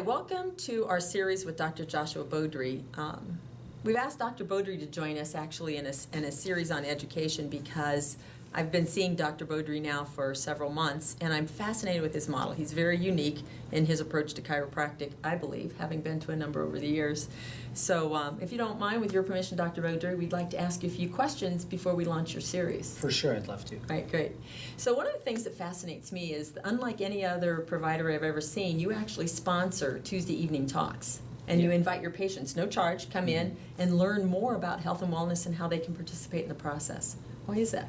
welcome to our series with Dr. Joshua Beaudry. We've asked Dr. Beaudry to join us actually in a series on education because I've been seeing Dr. Beaudry now for several months, and I'm fascinated with his model. He's very unique in his approach to chiropractic, I believe, having been to a number over the years. So if you don't mind, with your permission, Dr. Beaudry, we'd like to ask you a few questions before we launch your series. For sure, I'd love to. All right, great. So one of the things that fascinates me is, unlike any other provider I've ever seen, you actually sponsor Tuesday evening talks. And you invite your patients, no charge, come in and learn more about health and wellness and how they can participate in the process. Why is that?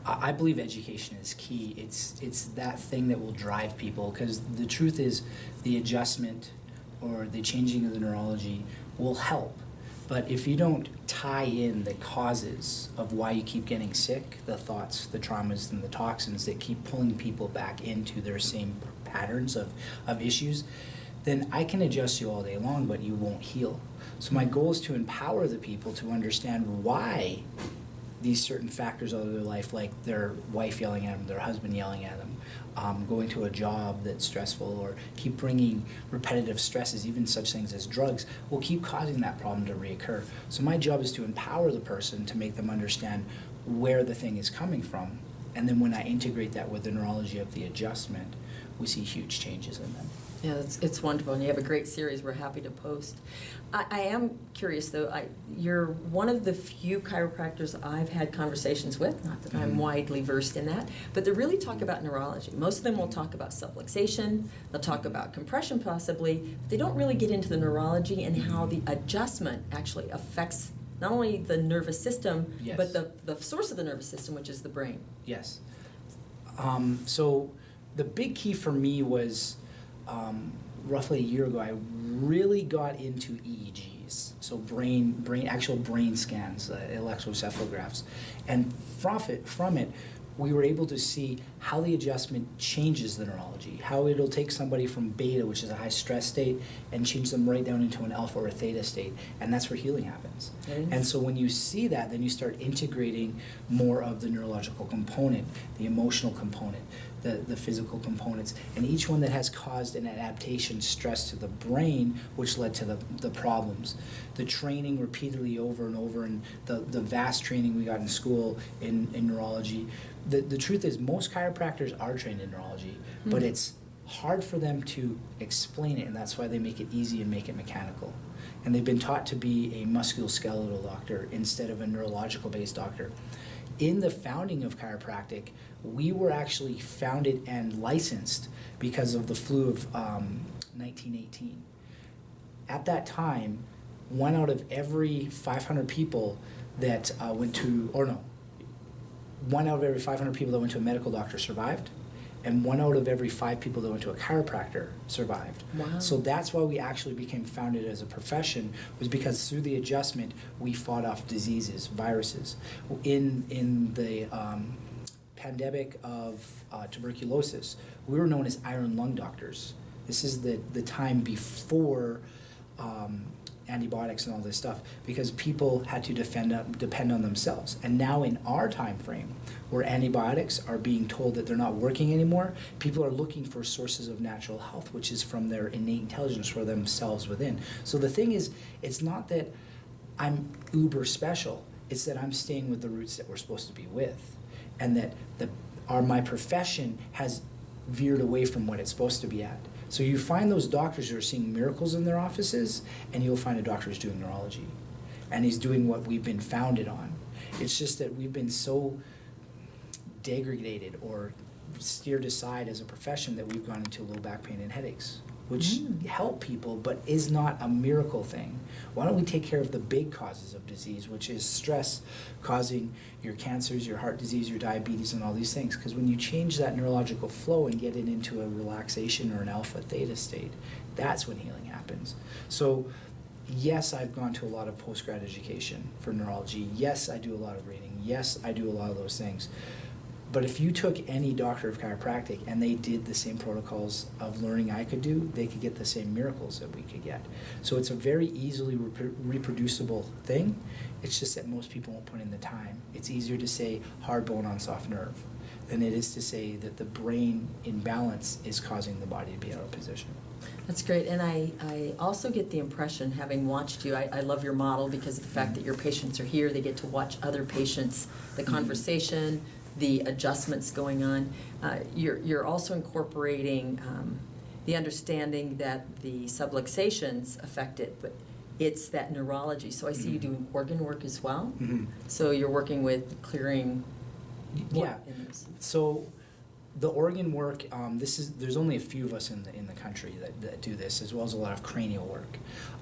I believe education is key. It's that thing that will drive people, because the truth is the adjustment or the changing of the neurology will help. But if you don't tie in the causes of why you keep getting sick, the thoughts, the traumas, and the toxins that keep pulling people back into their same patterns of issues, then I can adjust you all day long, but you won't heal. So my goal is to empower the people to understand why these certain factors of their life, like their wife yelling at them, their husband yelling at them, going to a job that's stressful, or keep bringing repetitive stresses, even such things as drugs, will keep causing that problem to reoccur. So my job is to empower the person to make them understand where the thing is coming from. And then when I integrate that with the neurology of the adjustment, we see huge changes in them. Yeah, it's wonderful, and you have a great series we're happy to post. I am curious, though. You're one of the few chiropractors I've had conversations with, not that I'm widely versed in that, but they really talk about neurology. Most of them will talk about subluxation, they'll talk about compression possibly, but they don't really get into the neurology and how the adjustment actually affects not only the nervous system, but the source of the nervous system, which is the brain. Yes. So the big key for me was roughly a year ago, I really got into EEGs, so actual brain scans, electroencephalographs, and from it, we were able to see how the adjustment changes the neurology, how it'll take somebody from beta, which is a high stress state, and change them right down into an alpha or a theta state, and that's where healing happens. And so when you see that, then you start integrating more of the neurological component, the emotional component, the physical components, and each one that has caused an adaptation stress to the brain, which led to the problems. The training repeatedly over and over, and the vast training we got in school in neurology. The truth is most chiropractors are trained in neurology, but it's hard for them to explain it, and that's why they make it easy and make it mechanical. And they've been taught to be a musculoskeletal doctor instead of a neurological-based doctor. In the founding of chiropractic, we were actually founded and licensed because of the flu of 1918. At that time, 1 out of every 500 people that went to a medical doctor survived, and 1 out of every 5 people that went to a chiropractor survived. Wow. So that's why we actually became founded as a profession, was because through the adjustment, we fought off diseases, viruses. In the pandemic of tuberculosis, we were known as iron lung doctors. This is the time before antibiotics and all this stuff, because people had to depend on themselves. And now in our time frame, where antibiotics are being told that they're not working anymore, people are looking for sources of natural health, which is from their innate intelligence for themselves within. So the thing is, it's not that I'm uber special, it's that I'm staying with the roots that we're supposed to be with, and that my profession has veered away from what it's supposed to be at. So you find those doctors who are seeing miracles in their offices, and you'll find a doctor who's doing neurology, and he's doing what we've been founded on. It's just that we've been so degraded or steered aside as a profession that we've gone into low back pain and headaches, which help people but is not a miracle thing. Why don't we take care of the big causes of disease, which is stress causing your cancers, your heart disease, your diabetes, and all these things? Because when you change that neurological flow and get it into a relaxation or an alpha theta state, that's when healing happens. So yes, I've gone to a lot of post-grad education for neurology. Yes, I do a lot of reading. Yes, I do a lot of those things. But if you took any doctor of chiropractic and they did the same protocols of learning I could do, they could get the same miracles that we could get. So it's a very easily reproducible thing. It's just that most people won't put in the time. It's easier to say hard bone on soft nerve than it is to say that the brain imbalance is causing the body to be out of position. That's great, and I also get the impression, having watched you, I love your model because of the fact that your patients are here, they get to watch other patients, the conversation, the adjustments going on. You're also incorporating the understanding that the subluxations affect it, but it's that neurology. So I see you doing organ work as well. So you're working with clearing Yeah. in this. So the organ work, there's only a few of us in the country that do this, as well as a lot of cranial work,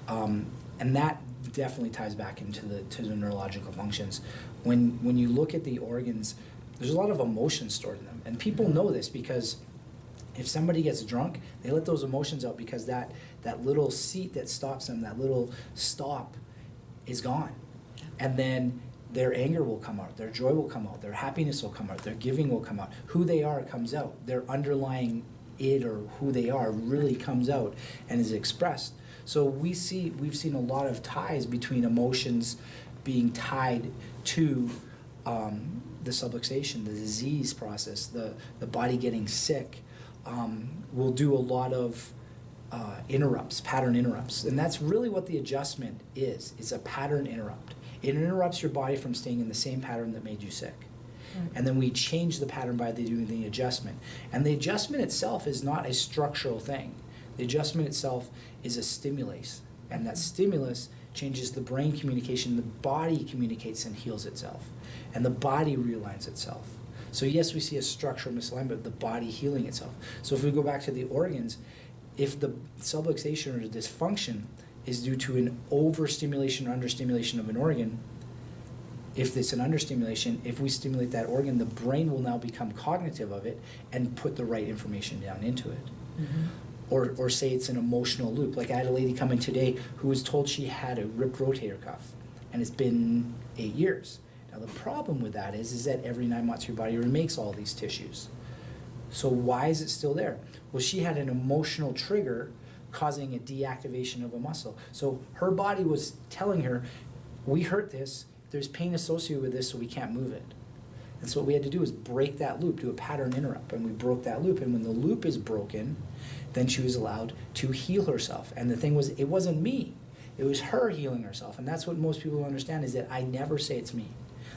and that definitely ties back into the neurological functions. When you look at the organs, there's a lot of emotions stored in them, and people know this because if somebody gets drunk, they let those emotions out because that little seat that stops them, that little stop, is gone, and then their anger will come out, their joy will come out, their happiness will come out, their giving will come out. Who they are comes out. Their underlying id or who they are really comes out and is expressed. So we've seen a lot of ties between emotions being tied to the subluxation, the disease process, the body getting sick. We'll do a lot of interrupts, pattern interrupts, and that's really what the adjustment is. It's a pattern interrupt. It interrupts your body from staying in the same pattern that made you sick. And then we change the pattern by doing the adjustment. And the adjustment itself is not a structural thing. The adjustment itself is a stimulus. And that stimulus changes the brain communication. The body communicates and heals itself. And the body realigns itself. So yes, we see a structural misalignment, but the body healing itself. So if we go back to the organs, if the subluxation or dysfunction is due to an overstimulation or understimulation of an organ, if it's an understimulation, if we stimulate that organ, the brain will now become cognitive of it and put the right information down into it. Or say it's an emotional loop. Like I had a lady come in today who was told she had a ripped rotator cuff, and it's been 8 years. Now the problem with that is that every 9 months your body remakes all these tissues. So why is it still there? Well, she had an emotional trigger causing a deactivation of a muscle. So her body was telling her, we hurt this, there's pain associated with this, so we can't move it. And so what we had to do is break that loop, do a pattern interrupt, and we broke that loop. And when the loop is broken, then she was allowed to heal herself. And the thing was, it wasn't me, it was her healing herself. And that's what most people don't understand, is that I never say it's me.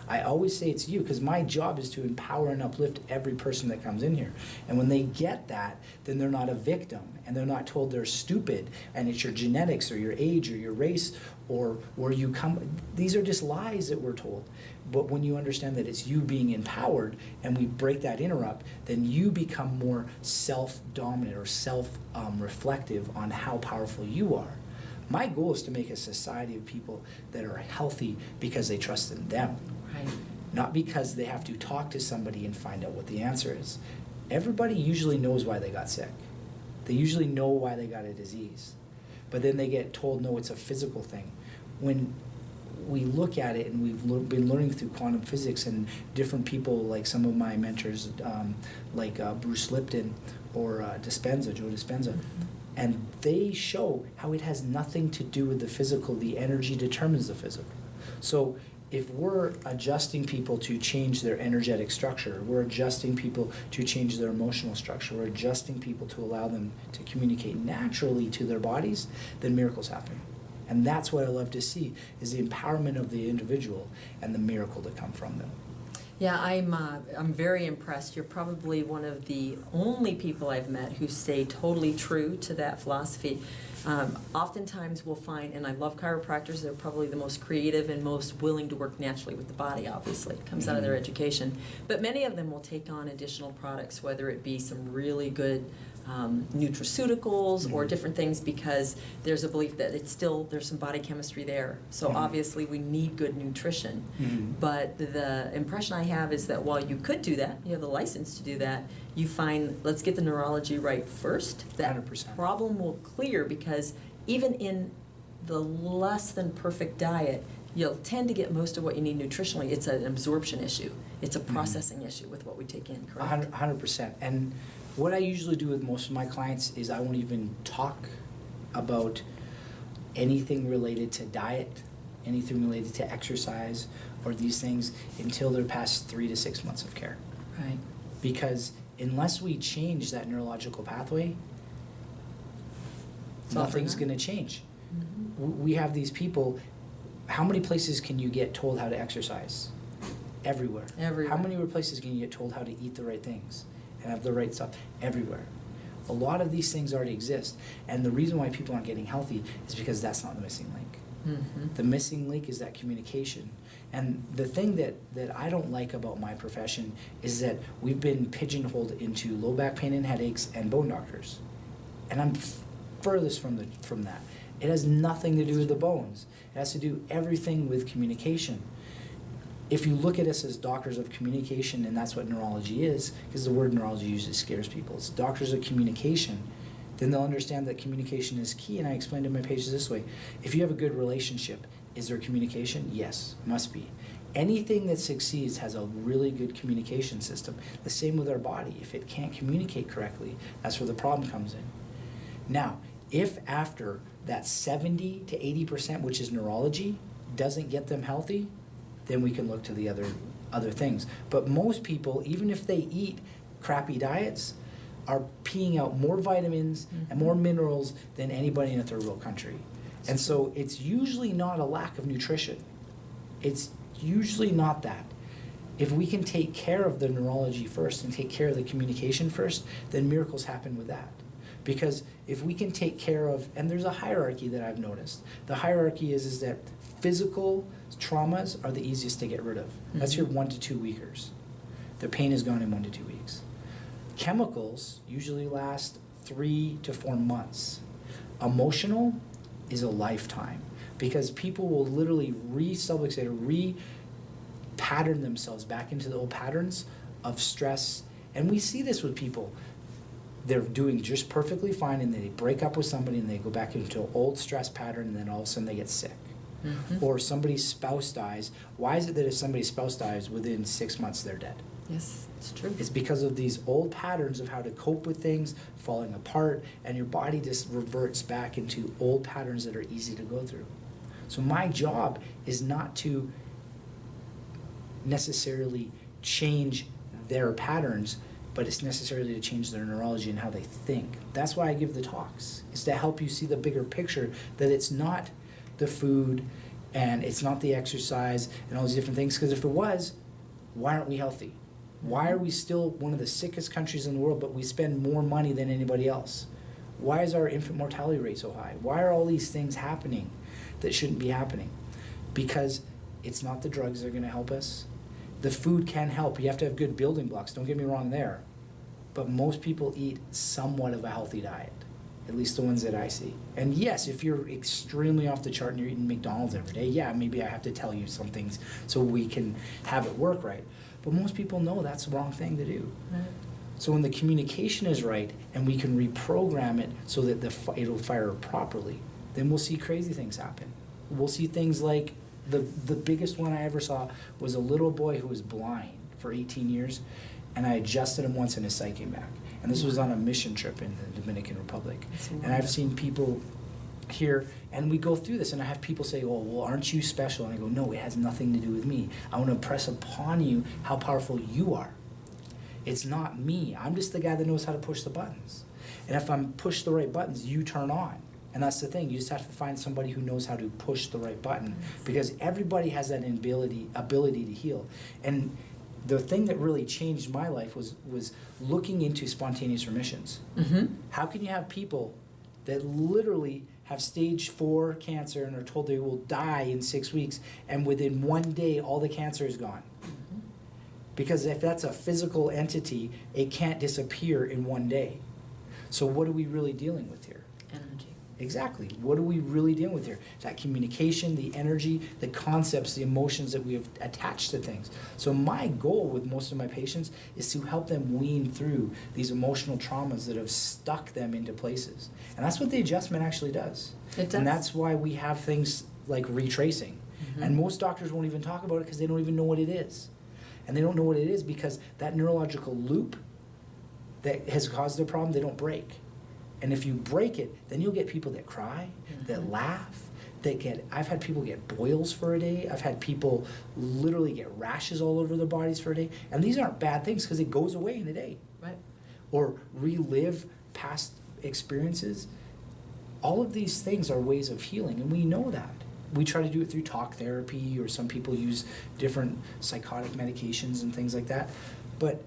I always say it's you, because my job is to empower and uplift every person that comes in here. And when they get that, then they're not a victim, and they're not told they're stupid, and it's your genetics or your age or your race or where you come. These are just lies that we're told. But when you understand that it's you being empowered, and we break that interrupt, then you become more self-dominant or self-reflective on how powerful you are. My goal is to make a society of people that are healthy because they trust in them. Right. Not because they have to talk to somebody and find out what the answer is. Everybody usually knows why they got sick. They usually know why they got a disease. But then they get told, no, it's a physical thing. When we look at it, and we've been learning through quantum physics and different people, like some of my mentors, like Bruce Lipton or Joe Dispenza, and they show how it has nothing to do with the physical. The energy determines the physical. So if we're adjusting people to change their energetic structure, we're adjusting people to change their emotional structure, we're adjusting people to allow them to communicate naturally to their bodies, then miracles happen. And that's what I love to see, is the empowerment of the individual and the miracle to come from them. Yeah, I'm very impressed. You're probably one of the only people I've met who stay totally true to that philosophy. Oftentimes we'll find, and I love chiropractors, they're probably the most creative and most willing to work naturally with the body, obviously. It comes out of their education. But many of them will take on additional products, whether it be some really good nutraceuticals or different things, because there's a belief that there's some body chemistry there. So obviously we need good nutrition. But the impression I have is that while you could do that, you have the license to do that, you find, let's get the neurology right first. That 100%. problem will clear, because even in the less than perfect diet, you'll tend to get most of what you need nutritionally. It's an absorption issue. It's a processing issue with what we take in, correct? 100%. And what I usually do with most of my clients is I won't even talk about anything related to diet, anything related to exercise, or these things until they're past 3 to 6 months of care. Right. Because unless we change that neurological pathway, all for nothing's naught. going to change. We have these people. How many places can you get told how to exercise? Everywhere. Everywhere. How many places can you get told how to eat the right things and have the right stuff? Everywhere. A lot of these things already exist, and the reason why people aren't getting healthy is because that's not the missing link. The missing link is that communication. And the thing that I don't like about my profession is that we've been pigeonholed into low back pain and headaches and bone doctors. And I'm furthest from that. It has nothing to do with the bones. It has to do everything with communication. If you look at us as doctors of communication, and that's what neurology is, because the word neurology usually scares people, it's doctors of communication, then they'll understand that communication is key. And I explain to my patients this way: if you have a good relationship, is there communication? Yes, must be. Anything that succeeds has a really good communication system. The same with our body. If it can't communicate correctly, that's where the problem comes in. Now, if after that 70 to 80%, which is neurology, doesn't get them healthy, then we can look to the other things. But most people, even if they eat crappy diets, are peeing out more vitamins and more minerals than anybody in a third world country. And so it's usually not a lack of nutrition. It's usually not that. If we can take care of the neurology first and take care of the communication first, then miracles happen with that. Because if we can take care of, and there's a hierarchy that I've noticed. The hierarchy is that physical traumas are the easiest to get rid of. That's your 1 to 2 weekers. The pain is gone in 1 to 2 weeks. Chemicals usually last 3 to 4 months. Emotional is a lifetime, because people will literally pattern themselves back into the old patterns of stress. And we see this with people. They're doing just perfectly fine, and then they break up with somebody and they go back into an old stress pattern, and then all of a sudden they get sick. Or somebody's spouse dies. Why is it that if somebody's spouse dies, within 6 months they're dead? Yes, it's true. It's because of these old patterns of how to cope with things falling apart, and your body just reverts back into old patterns that are easy to go through. So my job is not to necessarily change their patterns, but it's necessarily to change their neurology and how they think. That's why I give the talks. It's to help you see the bigger picture, that it's not the food and it's not the exercise and all these different things. Because if it was, why aren't we healthy? Why are we still one of the sickest countries in the world, but we spend more money than anybody else? Why is our infant mortality rate so high? Why are all these things happening that shouldn't be happening? Because it's not the drugs that are going to help us. The food can help. You have to have good building blocks. Don't get me wrong there. But most people eat somewhat of a healthy diet, at least the ones that I see. And yes, if you're extremely off the chart and you're eating McDonald's every day, yeah, maybe I have to tell you some things so we can have it work right. But most people know that's the wrong thing to do. Right. So when the communication is right and we can reprogram it so that it'll fire properly, then we'll see crazy things happen. We'll see things like the biggest one I ever saw was a little boy who was blind for 18 years, and I adjusted him once and his sight came back. And this was on a mission trip in the Dominican Republic. And I've seen people here, and we go through this, and I have people say, oh, well, aren't you special? And I go, no, it has nothing to do with me. I want to impress upon you how powerful you are. It's not me. I'm just the guy that knows how to push the buttons. And if I'm push the right buttons, you turn on. And that's the thing. You just have to find somebody who knows how to push the right button, because everybody has that ability to heal. And the thing that really changed my life was looking into spontaneous remissions. How can you have people that literally have stage 4 cancer and are told they will die in 6 weeks, and within 1 day all the cancer is gone? Because if that's a physical entity, it can't disappear in 1 day. So what are we really dealing with here? Energy. Exactly. What are we really dealing with here? That communication, the energy, the concepts, the emotions that we have attached to things. So my goal with most of my patients is to help them wean through these emotional traumas that have stuck them into places. And that's what the adjustment actually does. It does. And that's why we have things like retracing. And most doctors won't even talk about it because they don't even know what it is. And they don't know what it is because that neurological loop that has caused the problem, they don't break. And if you break it, then you'll get people that cry, that laugh, I've had people get boils for a day. I've had people literally get rashes all over their bodies for a day. And these aren't bad things because it goes away in a day. Right. Or relive past experiences. All of these things are ways of healing, and we know that. We try to do it through talk therapy, or some people use different psychotic medications and things like that. But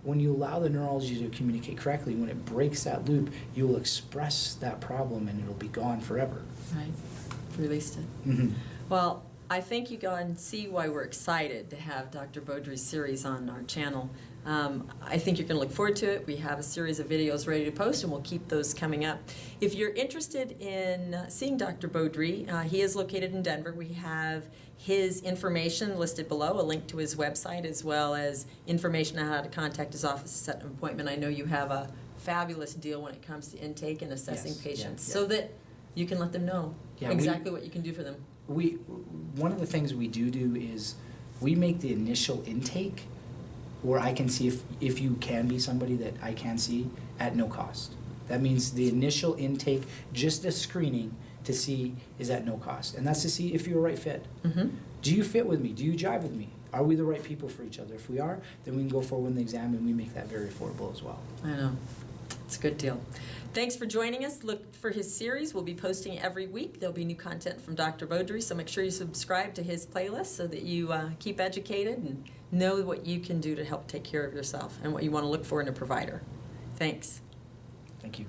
when you allow the neurology to communicate correctly, when it breaks that loop, you will express that problem and it'll be gone forever. Right. Released it. Mm-hmm. Well, I think you can see why we're excited to have Dr. Beaudry's series on our channel. I think you're going to look forward to it. We have a series of videos ready to post, and we'll keep those coming up. If you're interested in seeing Dr. Beaudry, he is located in Denver. We have his information listed below, a link to his website, as well as information on how to contact his office to set an appointment. I know you have a fabulous deal when it comes to intake and assessing Yes, patients, yeah. so that you can let them know exactly what you can do for them. One of the things we do is we make the initial intake where I can see if you can be somebody that I can see at no cost. That means the initial intake, just a screening to see, is at no cost. And that's to see if you're a right fit. Mm-hmm. Do you fit with me? Do you jive with me? Are we the right people for each other? If we are, then we can go forward in the exam and we make that very affordable as well. I know. It's a good deal. Thanks for joining us. Look for his series. We'll be posting every week. There'll be new content from Dr. Beaudry, so make sure you subscribe to his playlist so that you keep educated and know what you can do to help take care of yourself and what you want to look for in a provider. Thanks. Thank you.